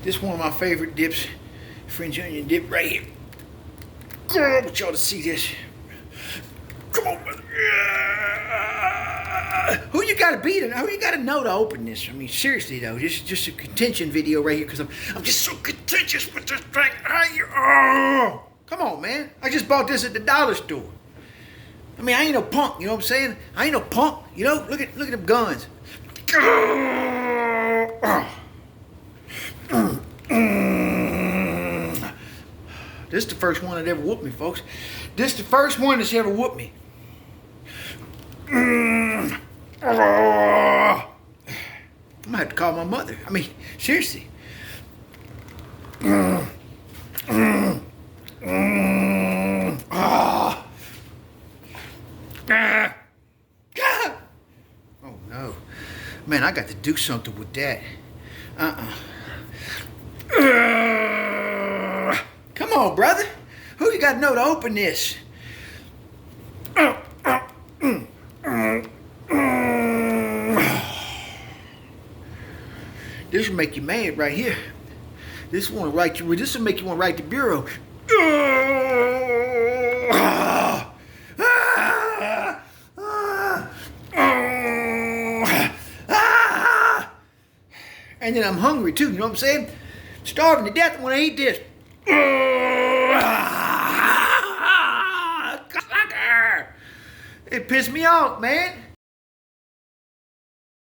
This is one of my favorite dips. French onion dip right here. I want y'all to see this. Come on, brother. Who you gotta be to? Who you gotta know to open this? I mean, seriously though, this is just a contention video right here because I'm just so contentious with this thing. Oh, come on, man. I just bought this at the dollar store. I mean, I ain't no punk. You know what I'm saying? I ain't no punk. You know, look at them guns. This is the first one that ever whooped me, folks. This is the first one that's ever whooped me. I'm gonna have to call my mother. I mean, seriously. Oh no. Man, I got to do something with that. Come on, brother. Who you got to know to open this? This will make you mad right here. This will make you want to write the bureau. And then I'm hungry too, you know what I'm saying? Starving to death when I eat this. It pissed me off, man.